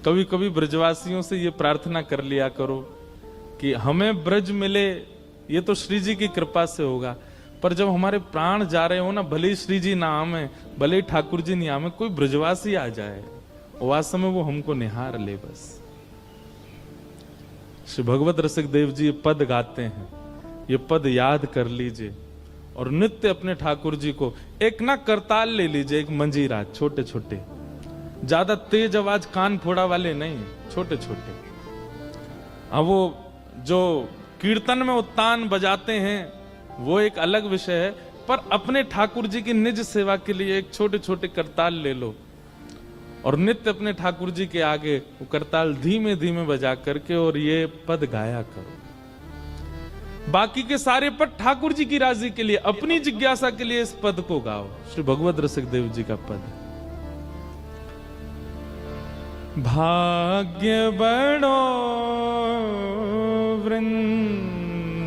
कभी कभी ब्रजवासियों से ये प्रार्थना कर लिया करो कि हमें ब्रज मिले, ये तो श्री जी की कृपा से होगा, पर जब हमारे प्राण जा रहे हो ना, भले ही श्री जी ना आवे, भले ही ठाकुर जी नहीं आवे, कोई ब्रजवासी आ जाए, वास्तव में वो हमको निहार ले बस। श्री भगवत रसिक देव जी ये पद गाते हैं, ये पद याद कर लीजिए और नित्य अपने ठाकुर जी को एक ना करताल ले लीजिए, एक मंजीरा, छोटे छोटे, ज्यादा तेज आवाज कान फोड़ा वाले नहीं, छोटे छोटे। अब वो जो कीर्तन में उत्तान बजाते हैं वो एक अलग विषय है, पर अपने ठाकुर जी की निज सेवा के लिए एक छोटे छोटे करताल ले लो और नित्य अपने ठाकुर जी के आगे वो करताल धीमे धीमे बजा करके और ये पद गाया करो। बाकी के सारे पद ठाकुर जी की राजी के लिए, अपनी जिज्ञासा के लिए इस पद को गाओ। श्री भगवत रसिक देव जी का पद। भाग्य बड़ो वृंदावन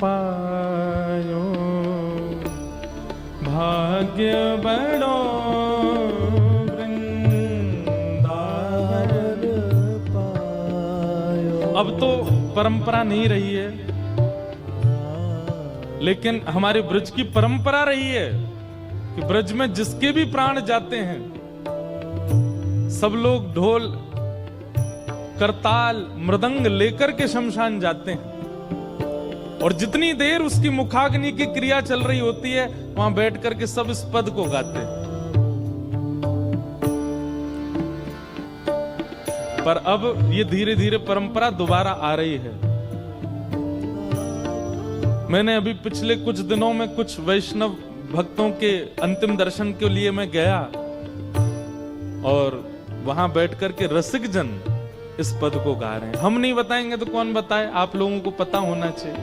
पायो, भाग्य बड़ो अब तो परंपरा नहीं रही है, लेकिन हमारे ब्रज की परंपरा रही है कि ब्रज में जिसके भी प्राण जाते हैं सब लोग ढोल करताल मृदंग लेकर के शमशान जाते हैं और जितनी देर उसकी मुखाग्नि की क्रिया चल रही होती है वहां बैठ करके सब इस पद को गाते हैं। पर अब ये धीरे धीरे परंपरा दोबारा आ रही है। मैंने अभी पिछले कुछ दिनों में कुछ वैष्णव भक्तों के अंतिम दर्शन के लिए मैं गया और वहां बैठ करके रसिक जन इस पद को गा रहे हैं। हम नहीं बताएंगे तो कौन बताए, आप लोगों को पता होना चाहिए।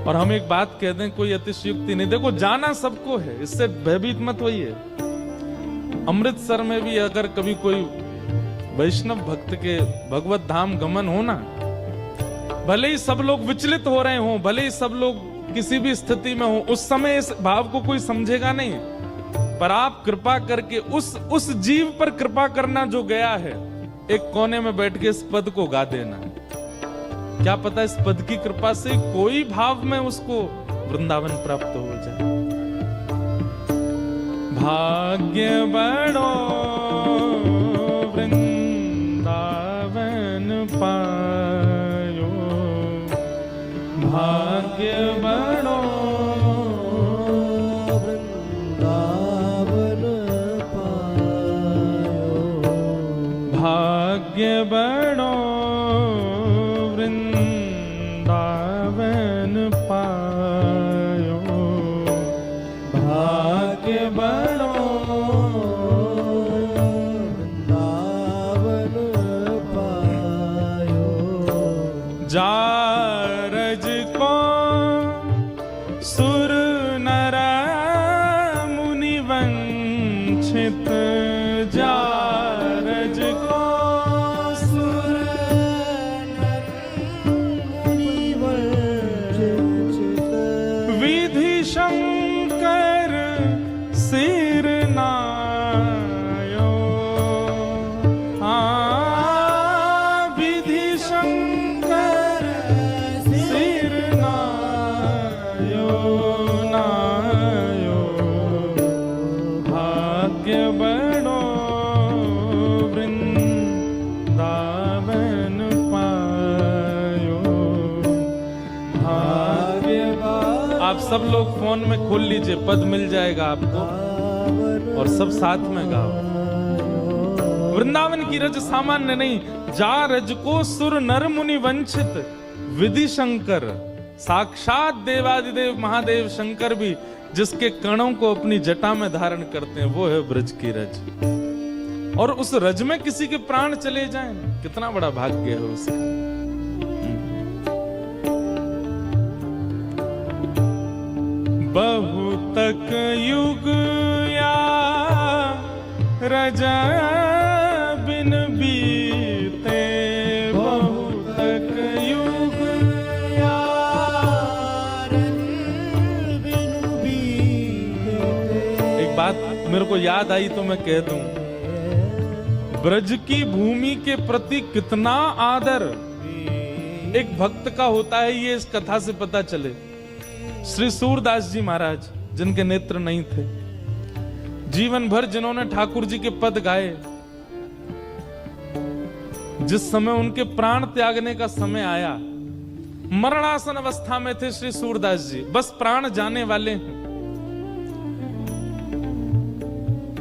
और हम एक बात कह दें, कोई अतिशयोक्ति नहीं। देखो जाना सबको है, इससे भयभीत मत होइए। अमृतसर में भी अगर कभी कोई वैष्णव भक्त के भगवत धाम गमन हो ना, भले ही सब लोग विचलित हो रहे हो, भले ही सब लोग किसी भी स्थिति में हो, उस समय इस भाव को कोई समझेगा नहीं, पर आप कृपा करके उस जीव पर कृपा करना जो गया है, एक कोने में बैठ के इस पद को गा देना। क्या pता इस पद की कृपा से कोई भाव में उसको वृंदावन प्राप्त हो जाए। भाग्य बड़ो वृंदावन पायो, भाग्य बड़ो भाग्य बड़ो वृंदावन पायो, भाग्य बड़ो वृंदावन पायो। जारज को सुर नर मुनि वंचित, जारज को शंकर सिर नायो, विधि शंकर सिर नायो, नायो। भाग्य बड़ो वृंदावन पायो, भाग्य। आप सब लोग फोन में खोल लीजिए, पद मिल जाएगा आपको और सब साथ में गाओ। वृंदावन की रज सामान्य नहीं, जा रज को सुर नर मुनि वंचित, विधि शंकर, साक्षात देवादिदेव महादेव शंकर भी जिसके कणों को अपनी जटा में धारण करते हैं, वो है ब्रज की रज। और उस रज में किसी के प्राण चले जाएं, कितना बड़ा भाग्य है उसका। बहुतक युग या रजा बिन बीते, बहुतक युग या बिन बीते। एक बात मेरे को याद आई तो मैं कह दूं, ब्रज की भूमि के प्रति कितना आदर एक भक्त का होता है, ये इस कथा से पता चले। श्री सूरदास जी महाराज, जिनके नेत्र नहीं थे, जीवन भर जिन्होंने ठाकुर जी के पद गाए, जिस समय उनके प्राण त्यागने का समय आया, मरणासन अवस्था में थे श्री सूरदास जी, बस प्राण जाने वाले हैं,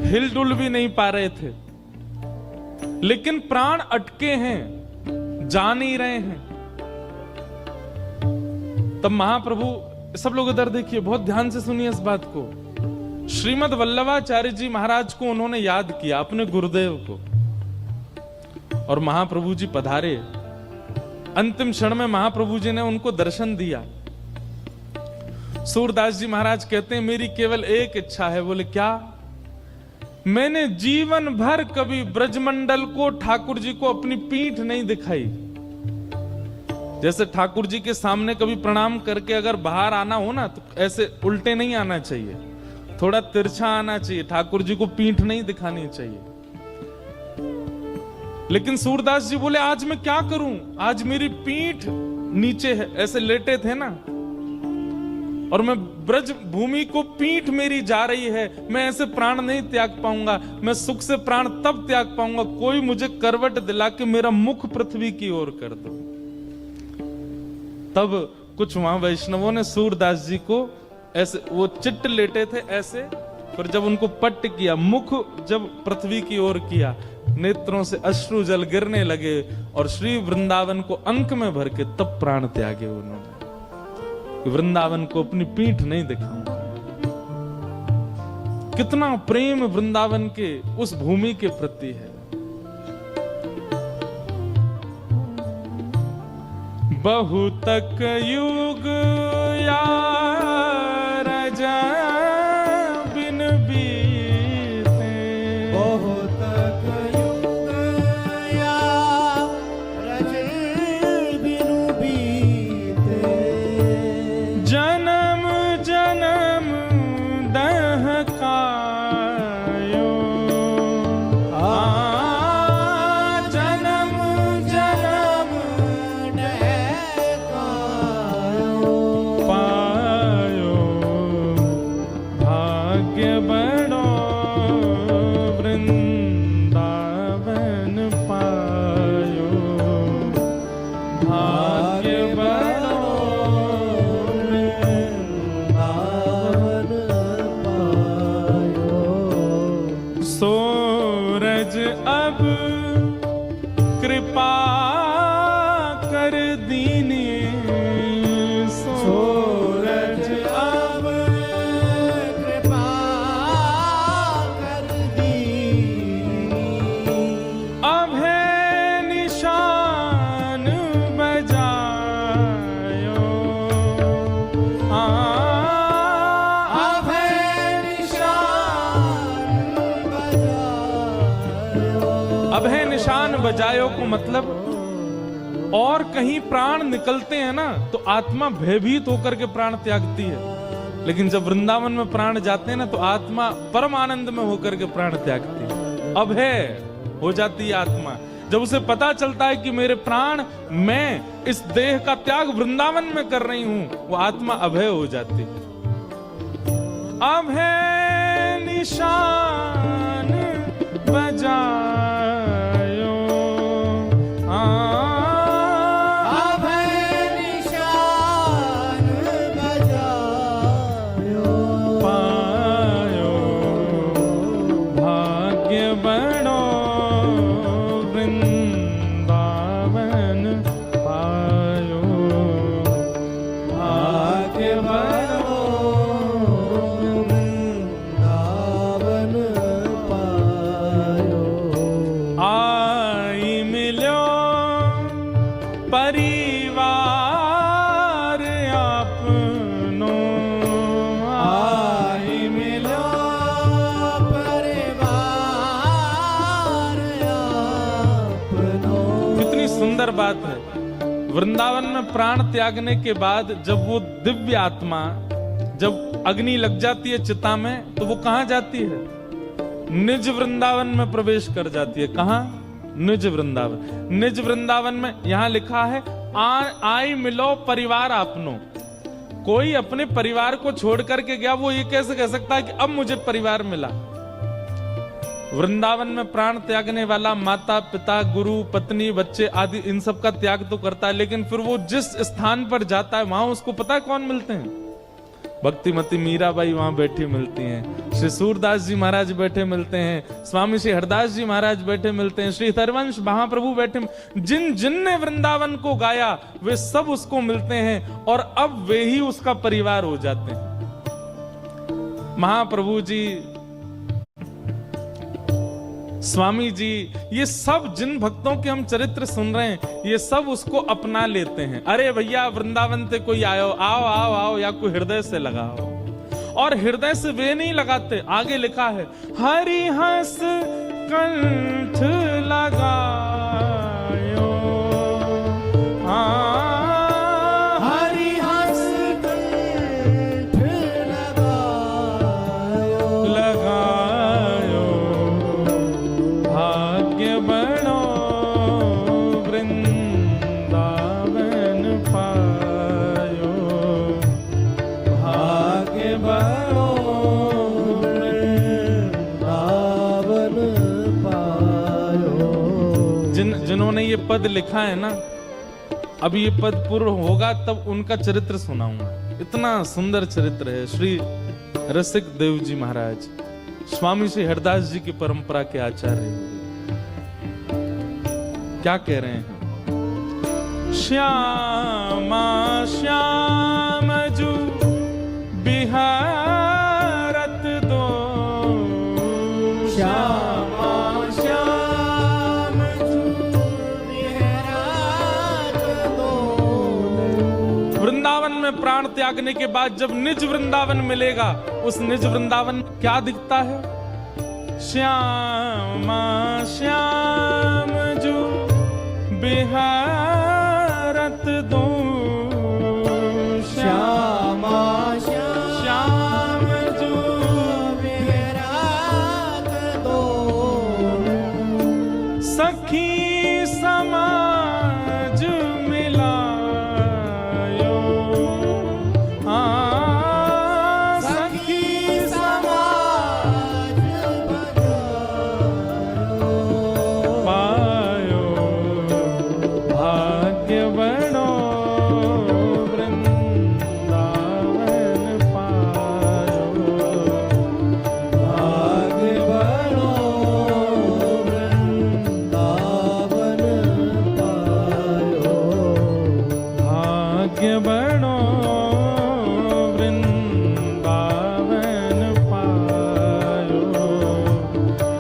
हिलडुल भी नहीं पा रहे थे, लेकिन प्राण अटके हैं, जा नहीं रहे हैं। तब महाप्रभु, सब लोग इधर देखिए, बहुत ध्यान से सुनिए इस बात को, श्रीमद वल्लभाचार्य जी महाराज को उन्होंने याद किया, अपने गुरुदेव को, और महाप्रभु जी पधारे। अंतिम क्षण में महाप्रभु जी ने उनको दर्शन दिया। सूरदास जी महाराज कहते हैं, मेरी केवल एक इच्छा है। बोले क्या? मैंने जीवन भर कभी ब्रजमंडल को, ठाकुर जी को अपनी पीठ नहीं दिखाई। जैसे ठाकुर जी के सामने कभी प्रणाम करके अगर बाहर आना हो ना, तो ऐसे उल्टे नहीं आना चाहिए, थोड़ा तिरछा आना चाहिए, ठाकुर जी को पीठ नहीं दिखानी चाहिए। लेकिन सूरदास जी बोले, आज मैं क्या करूं, आज मेरी पीठ नीचे है, ऐसे लेटे थे ना, और मैं ब्रज भूमि को पीठ मेरी जा रही है, मैं ऐसे प्राण नहीं त्याग पाऊंगा, मैं सुख से प्राण तब त्याग पाऊंगा, कोई मुझे करवट दिला के मेरा मुख पृथ्वी की ओर कर दो। तब कुछ वहां वैष्णवों ने सूरदास जी को ऐसे, वो चिट्ट लेटे थे ऐसे, फिर जब उनको पट्ट किया, मुख जब पृथ्वी की ओर किया, नेत्रों से अश्रु जल गिरने लगे, और श्री वृंदावन को अंक में भर के तब प्राण त्यागे उन्होंने। वृंदावन को अपनी पीठ नहीं दिखाऊंगा। कितना प्रेम वृंदावन के उस भूमि के प्रति है। बहुतक युग यार बिन बीते, बहुतक युग यार बिन बीते, जन्म जन्म दहकायो, जन्म जन्म पायो भाग्य बड़ो वृंदावन पायो, भाग्य बड़ो वृंदावन पायो। सूरज अब कृपा कर दीनी, सूरज अब कृपा कर दीनी, अब है निशान बजायो, अब है निशान बजायो। अब है निशान बजायो को मतलब, और कहीं प्राण निकलते हैं ना तो आत्मा भयभीत होकर के प्राण त्यागती है, लेकिन जब वृंदावन में प्राण जाते हैं ना तो आत्मा परम आनंद में होकर के प्राण त्यागती है। अब है हो जाती है आत्मा, जब उसे पता चलता है कि मेरे प्राण, मैं इस देह का त्याग वृंदावन में कर रही हूं, वो आत्मा अभय हो जाती है। अब है निशान बजायो, अब है निशान बजायो, पायो भाग्य बड़ो वृंदावन पायो, भाग्य बड़ो वृंदावन पायो। आई मिलो परिवार आपनो, आई मिलो परिवार आपनो। कितनी सुंदर बात है। वृंदावन में प्राण त्यागने के बाद जब वो दिव्य आत्मा, जब अग्नि लग जाती है चिता में, तो वो कहां जाती है? निज वृंदावन में प्रवेश कर जाती है। कहां? निज वृंदावन। निज वृंदावन में यहां लिखा है आई मिलो परिवार आपनो। कोई अपने परिवार को छोड़ करके गया, वो ये कैसे कह सकता है कि अब मुझे परिवार मिला? वृंदावन में प्राण त्यागने वाला माता पिता गुरु पत्नी बच्चे आदि इन सब का त्याग तो करता है, लेकिन फिर वो जिस स्थान पर जाता है वहां उसको पता है कौन मिलते हैं? भक्तिमती मीराबाई वहां बैठी मिलती हैं, श्री सूरदास जी महाराज बैठे मिलते हैं, स्वामी श्री हरदास जी महाराज बैठे मिलते हैं, श्री हरवंश महाप्रभु बैठे। जिन ने वृंदावन को गाया वे सब उसको मिलते हैं और अब वे ही उसका परिवार हो जाते हैं। महाप्रभु जी, स्वामी जी, ये सब जिन भक्तों के हम चरित्र सुन रहे हैं ये सब उसको अपना लेते हैं। अरे भैया वृंदावन से कोई आयो, आओ आओ आओ, या कोई हृदय से लगाओ। और हृदय से वे नहीं लगाते, आगे लिखा है हरि हंस कंठ लगायो। हरि हंस कंठ लगायो, भाग्य बनो वृंदावन पायो, भाग्य बनो वृंदावन पायो। जिन्होंने ये पद लिखा है ना, अब ये पद पूर्ण होगा तब उनका चरित्र सुनाऊंगा। इतना सुंदर चरित्र है। श्री रसिक देव जी महाराज स्वामी श्री हरदास जी की परंपरा के आचार्य क्या कह रहे हैं? श्यामा श्याम जू बिहारत दो, श्यामा श्याम जू बिहारत दो। वृंदावन में प्राण त्यागने के बाद जब निज वृंदावन मिलेगा, उस निज वृंदावन क्या दिखता है? श्यामा श्याम जो बिहारत दो, श्यामा श्याम जो बिहारत दो। सखी समाज मिलायो, सखी समाज बजायो। पायो, भाग्य बनो वृंदावन पायो, भाग्य बनो वृंदावन पायो। भाग्य बनो वृंदावन पायो,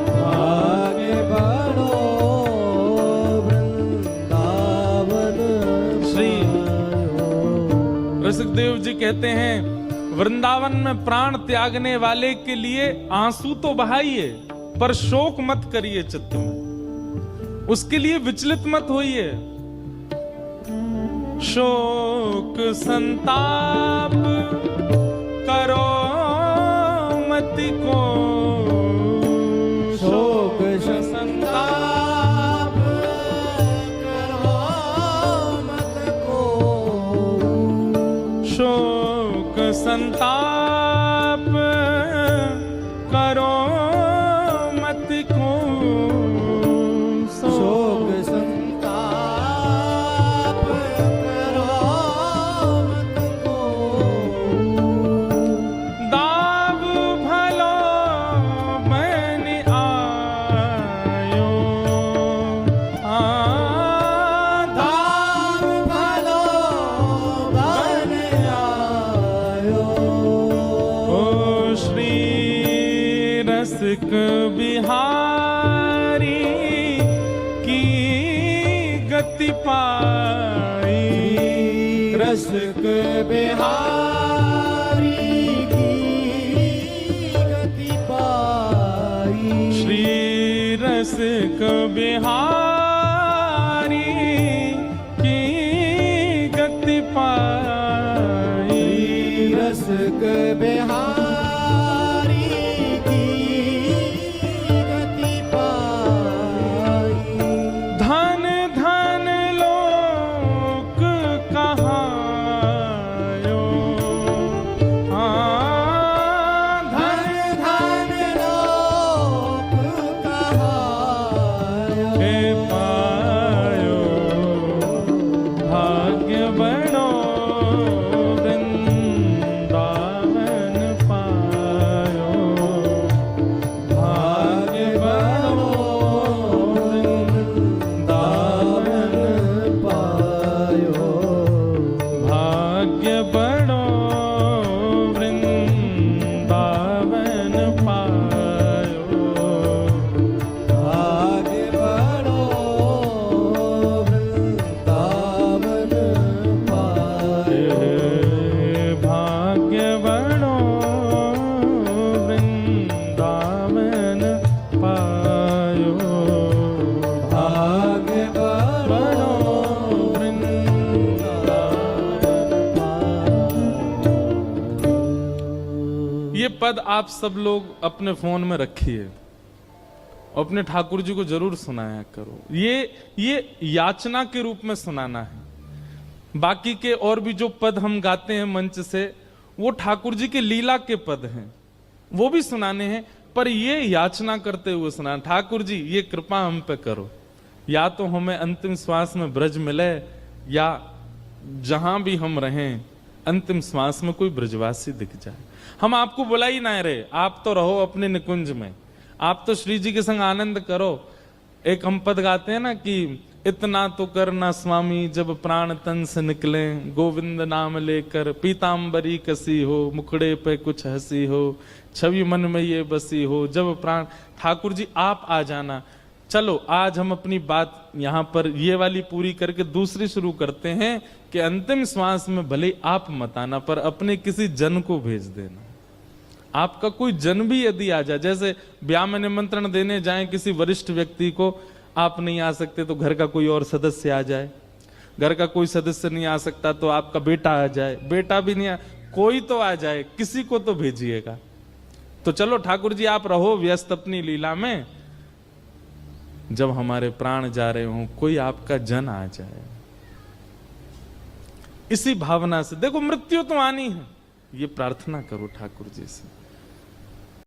भाग्य बनो वृंदावन श्री पायो। रसिक देव जी कहते हैं वृंदावन में प्राण त्यागने वाले के लिए आंसू तो बहाइए पर शोक मत करिए चित्त में, उसके लिए विचलित मत होइए। शोक संताप करो मति को, शोक संताप करो मत को। शोक संताप करो मत को, शोक संताप करो मत को। दाव भलो बन आयो, दाव भलो बन आयो। ओ श्री रसिक बिहारी की गति पाई, रसिक बिहारी की गति पाई। श्री रसिक बिहारी की गति पाई, रसिक बिहारी की पद आप सब लोग अपने फोन में रखिए, अपने ठाकुर जी को जरूर सुनाया करो। ये याचना के रूप में सुनाना है। बाकी के और भी जो पद हम गाते हैं मंच से, वो ठाकुर जी के लीला के पद हैं, वो भी सुनाने हैं, पर ये याचना करते हुए सुना, ठाकुर जी ये कृपा हम पे करो, या तो हमें अंतिम श्वास में ब्रज मिले, या जहां भी हम रहें अंतिम श्वास में कोई ब्रजवासी दिख जाए। हम आपको बुला ही ना रहे, आप तो रहो अपने निकुंज में, आप तो श्री जी के संग आनंद करो। एक हम पद गाते हैं ना कि इतना तो करना स्वामी जब प्राण तन से निकले, गोविंद नाम लेकर पीतांबरी कसी हो, मुखड़े पे कुछ हंसी हो, छवि मन में ये बसी हो, जब प्राण। ठाकुर जी आप आ जाना। चलो आज हम अपनी बात यहां पर ये वाली पूरी करके दूसरी शुरू करते हैं कि अंतिम श्वास में भले आप मत आना, पर अपने किसी जन को भेज देना। आपका कोई जन भी यदि आ जाए, जैसे ब्याह में निमंत्रण देने जाएं किसी वरिष्ठ व्यक्ति को, आप नहीं आ सकते तो घर का कोई और सदस्य आ जाए, घर का कोई सदस्य नहीं आ सकता तो आपका बेटा आ जाए, बेटा भी नहीं कोई तो आ जाए, किसी को तो भेजिएगा। तो चलो ठाकुर जी आप रहो व्यस्त अपनी लीला में, जब हमारे प्राण जा रहे हो कोई आपका जन आ जाए। इसी भावना से देखो, मृत्यु तो आनी है, ये प्रार्थना करो ठाकुर जी से।